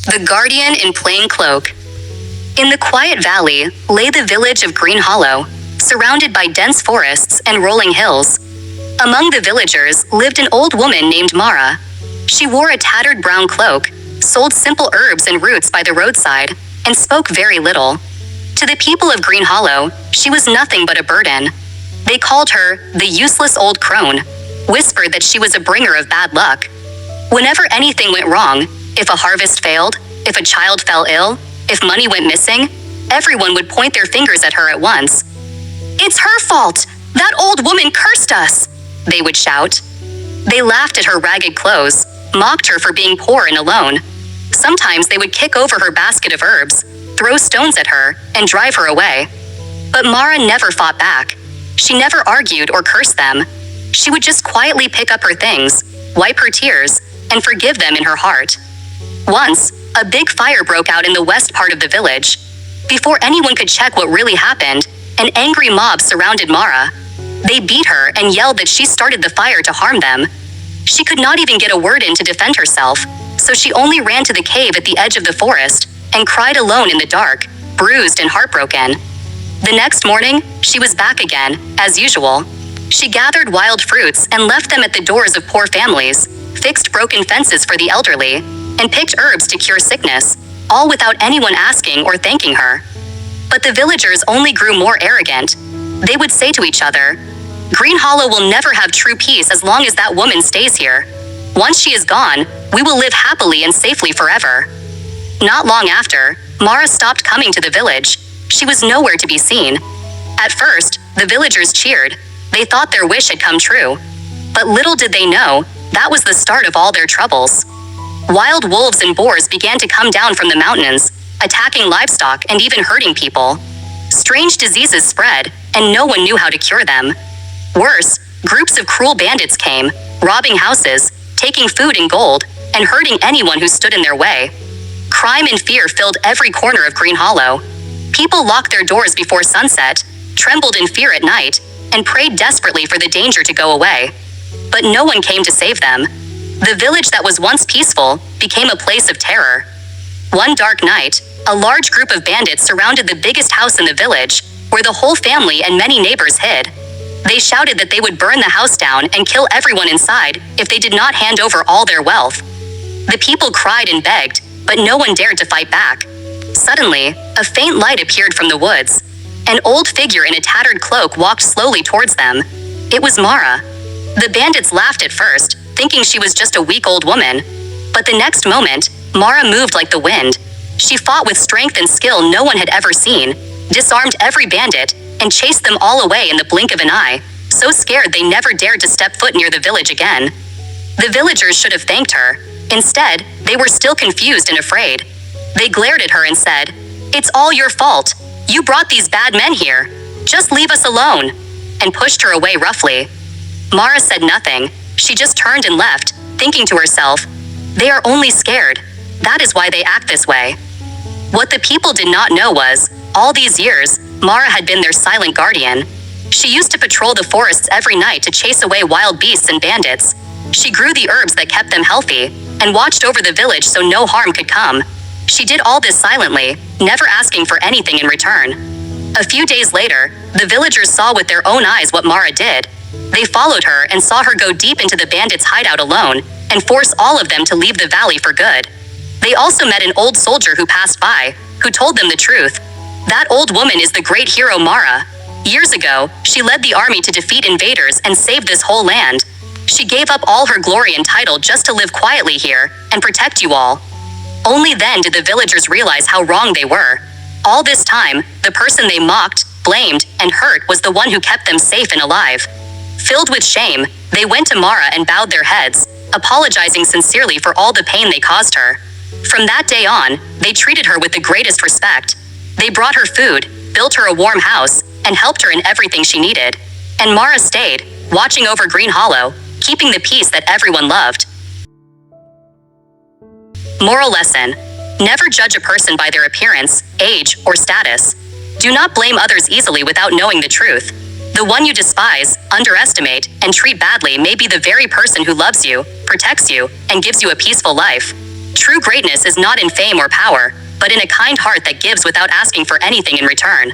The Guardian in Plain Cloak. In the quiet valley lay the village of Green Hollow, surrounded by dense forests and rolling hills. Among the villagers lived an old woman named Mara. She wore a tattered brown cloak, sold simple herbs and roots by the roadside, and spoke very little. To the people of Green Hollow, she was nothing but a burden. They called her the useless old crone, whispered that she was a bringer of bad luck. Whenever anything went wrong, if a harvest failed, if a child fell ill, if money went missing, everyone would point their fingers at her at once. "It's her fault! That old woman cursed us!" they would shout. They laughed at her ragged clothes, mocked her for being poor and alone. Sometimes they would kick over her basket of herbs, throw stones at her, and drive her away. But Mara never fought back. She never argued or cursed them. She would just quietly pick up her things, wipe her tears, and forgive them in her heart. Once, a big fire broke out in the west part of the village. Before anyone could check what really happened, an angry mob surrounded Mara. They beat her and yelled that she started the fire to harm them. She could not even get a word in to defend herself, so she only ran to the cave at the edge of the forest and cried alone in the dark, bruised and heartbroken. The next morning, she was back again, as usual. She gathered wild fruits and left them at the doors of poor families, fixed broken fences for the elderly, and picked herbs to cure sickness, all without anyone asking or thanking her. But the villagers only grew more arrogant. They would say to each other, "Green Hollow will never have true peace as long as that woman stays here. Once she is gone, we will live happily and safely forever." Not long after, Mara stopped coming to the village. She was nowhere to be seen. At first, the villagers cheered. They thought their wish had come true. But little did they know, that was the start of all their troubles. Wild wolves and boars began to come down from the mountains, attacking livestock and even hurting people. Strange diseases spread, and no one knew how to cure them. Worse, groups of cruel bandits came, robbing houses, taking food and gold, and hurting anyone who stood in their way. Crime and fear filled every corner of Green Hollow. People locked their doors before sunset, trembled in fear at night, and prayed desperately for the danger to go away. But no one came to save them. The village that was once peaceful became a place of terror. One dark night, a large group of bandits surrounded the biggest house in the village, where the whole family and many neighbors hid. They shouted that they would burn the house down and kill everyone inside if they did not hand over all their wealth. The people cried and begged, but no one dared to fight back. Suddenly, a faint light appeared from the woods. An old figure in a tattered cloak walked slowly towards them. It was Mara. The bandits laughed at first, thinking she was just a weak old woman. But the next moment, Mara moved like the wind. She fought with strength and skill no one had ever seen, disarmed every bandit, and chased them all away in the blink of an eye, so scared they never dared to step foot near the village again. The villagers should have thanked her. Instead, they were still confused and afraid. They glared at her and said, "It's all your fault. You brought these bad men here. Just leave us alone," and pushed her away roughly. Mara said nothing. She just turned and left, thinking to herself, "They are only scared. That is why they act this way." What the people did not know was, all these years, Mara had been their silent guardian. She used to patrol the forests every night to chase away wild beasts and bandits. She grew the herbs that kept them healthy, and watched over the village so no harm could come. She did all this silently, never asking for anything in return. A few days later, the villagers saw with their own eyes what Mara did. They followed her and saw her go deep into the bandits' hideout alone, and force all of them to leave the valley for good. They also met an old soldier who passed by, who told them the truth. That old woman is the great hero Mara. Years ago, she led the army to defeat invaders and save this whole land. She gave up all her glory and title just to live quietly here and protect you all. Only then did the villagers realize how wrong they were. All this time, the person they mocked, blamed, and hurt was the one who kept them safe and alive. Filled with shame, they went to Mara and bowed their heads, apologizing sincerely for all the pain they caused her. From that day on, they treated her with the greatest respect. They brought her food, built her a warm house, and helped her in everything she needed. And Mara stayed, watching over Green Hollow, keeping the peace that everyone loved. Moral lesson: never judge a person by their appearance, age, or status. Do not blame others easily without knowing the truth. The one you despise, underestimate, and treat badly may be the very person who loves you, protects you, and gives you a peaceful life. True greatness is not in fame or power, but in a kind heart that gives without asking for anything in return.